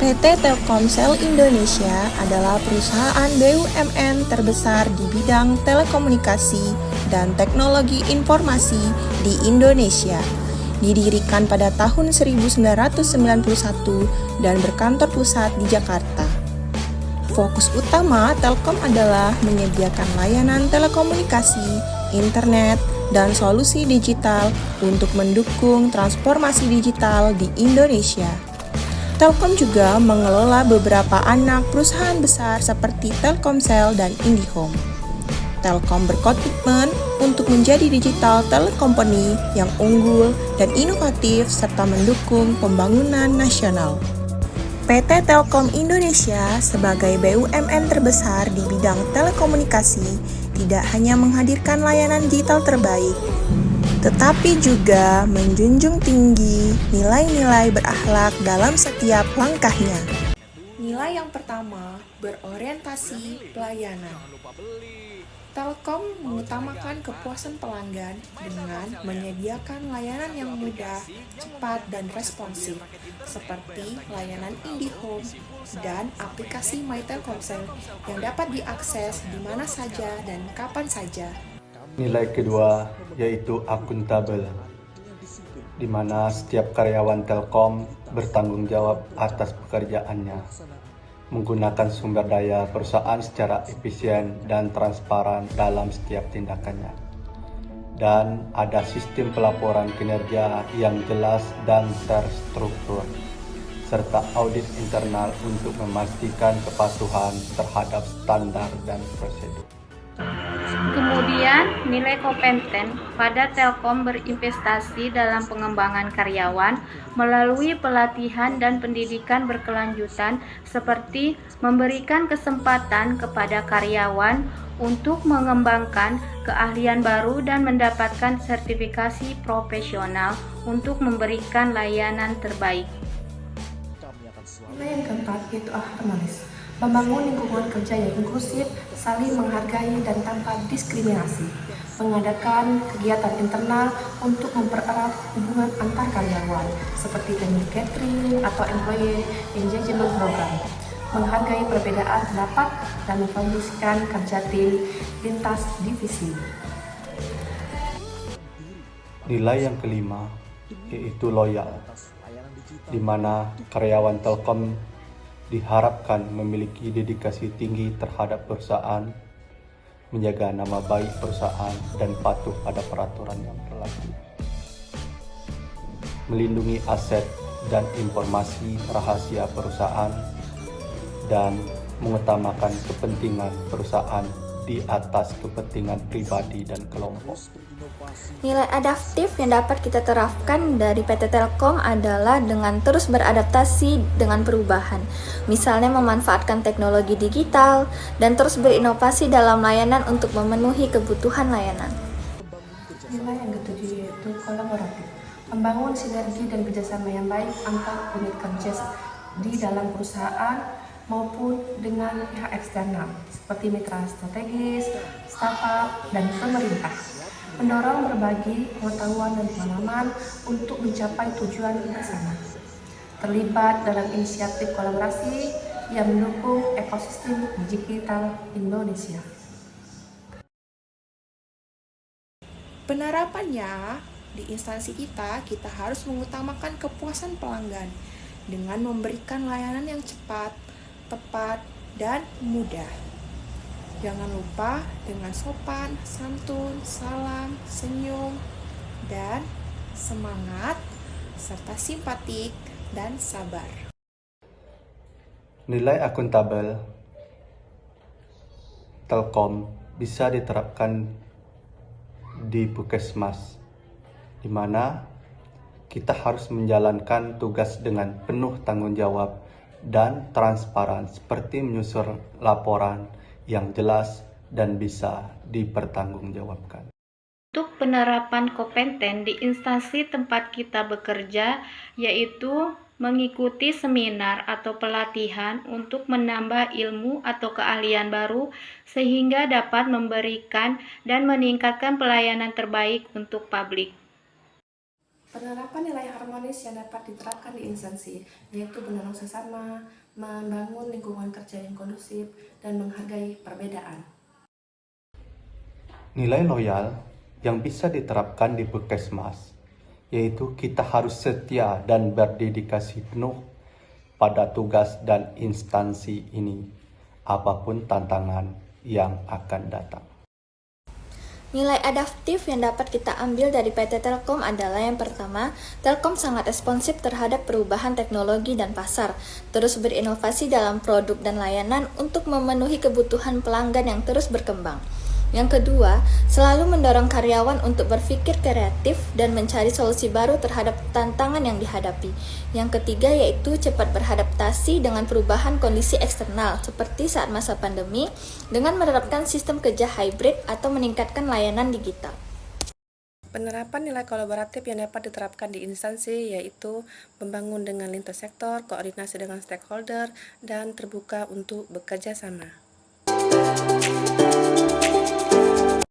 PT Telkomsel Indonesia adalah perusahaan BUMN terbesar di bidang telekomunikasi dan teknologi informasi di Indonesia. Didirikan pada tahun 1991 dan berkantor pusat di Jakarta. Fokus utama Telkom adalah menyediakan layanan telekomunikasi, internet, dan solusi digital untuk mendukung transformasi digital di Indonesia. Telkom juga mengelola beberapa anak perusahaan besar seperti Telkomsel dan IndiHome. Telkom berkomitmen untuk menjadi digital telecompany yang unggul dan inovatif serta mendukung pembangunan nasional. PT Telkom Indonesia sebagai BUMN terbesar di bidang telekomunikasi tidak hanya menghadirkan layanan digital terbaik, tetapi juga menjunjung tinggi nilai-nilai berakhlak dalam setiap langkahnya. Nilai yang pertama, berorientasi pelayanan. Telkom mengutamakan kepuasan pelanggan dengan menyediakan layanan yang mudah, cepat, dan responsif, seperti layanan IndiHome dan aplikasi My Telkomsel yang dapat diakses di mana saja dan kapan saja. Nilai kedua yaitu akuntabel, di mana setiap karyawan Telkom bertanggung jawab atas pekerjaannya, menggunakan sumber daya perusahaan secara efisien dan transparan dalam setiap tindakannya. Dan ada sistem pelaporan kinerja yang jelas dan terstruktur, serta audit internal untuk memastikan kepatuhan terhadap standar dan prosedur. Kemudian, nilai kompeten pada Telkom berinvestasi dalam pengembangan karyawan melalui pelatihan dan pendidikan berkelanjutan seperti memberikan kesempatan kepada karyawan untuk mengembangkan keahlian baru dan mendapatkan sertifikasi profesional untuk memberikan layanan terbaik. Nilai yang keempat yaitu akhlak membangun lingkungan kerja yang inklusif, saling menghargai dan tanpa diskriminasi, mengadakan kegiatan internal untuk mempererat hubungan antar karyawan seperti family catering atau employee engagement program, menghargai perbedaan pendapat dan mempromosikan kerja tim lintas divisi. Nilai yang kelima yaitu loyal, di mana karyawan Telkom diharapkan memiliki dedikasi tinggi terhadap perusahaan, menjaga nama baik perusahaan, dan patuh pada peraturan yang berlaku. Melindungi aset dan informasi rahasia perusahaan, dan mengutamakan kepentingan perusahaan di atas kepentingan pribadi dan kelompok. Nilai adaptif yang dapat kita terapkan dari PT Telkom adalah dengan terus beradaptasi dengan perubahan, misalnya memanfaatkan teknologi digital dan terus berinovasi dalam layanan untuk memenuhi kebutuhan layanan. Nilai yang ketujuh yaitu kolaboratif, membangun sinergi dan kerjasama yang baik antar unit kerja di dalam perusahaan maupun dengan pihak eksternal seperti mitra strategis, startup, dan pemerintah. Mendorong berbagi pengetahuan dan pengalaman untuk mencapai tujuan bersama. Terlibat dalam inisiatif kolaborasi yang mendukung ekosistem digital Indonesia. Penerapannya, di instansi kita harus mengutamakan kepuasan pelanggan dengan memberikan layanan yang cepat, tepat, dan mudah. Jangan lupa dengan sopan, santun, salam, senyum, dan semangat, serta simpatik dan sabar. Nilai akuntabel Telkom bisa diterapkan di Puskesmas, di mana kita harus menjalankan tugas dengan penuh tanggung jawab dan transparan, seperti menyusun laporan yang jelas dan bisa dipertanggungjawabkan. Untuk penerapan kompeten di instansi tempat kita bekerja, yaitu mengikuti seminar atau pelatihan untuk menambah ilmu atau keahlian baru sehingga dapat memberikan dan meningkatkan pelayanan terbaik untuk publik. Penerapan nilai harmonis yang dapat diterapkan di instansi, yaitu menolong sesama, membangun lingkungan kerja yang kondusif, dan menghargai perbedaan. Nilai loyal yang bisa diterapkan di Puskesmas, yaitu kita harus setia dan berdedikasi penuh pada tugas dan instansi ini, apapun tantangan yang akan datang. Nilai adaptif yang dapat kita ambil dari PT Telkom adalah yang pertama, Telkom sangat responsif terhadap perubahan teknologi dan pasar, terus berinovasi dalam produk dan layanan untuk memenuhi kebutuhan pelanggan yang terus berkembang. Yang kedua, selalu mendorong karyawan untuk berpikir kreatif dan mencari solusi baru terhadap tantangan yang dihadapi. Yang ketiga yaitu cepat beradaptasi dengan perubahan kondisi eksternal seperti saat masa pandemi dengan menerapkan sistem kerja hybrid atau meningkatkan layanan digital. Penerapan nilai kolaboratif yang dapat diterapkan di instansi yaitu membangun dengan lintas sektor, koordinasi dengan stakeholder, dan terbuka untuk bekerja sama.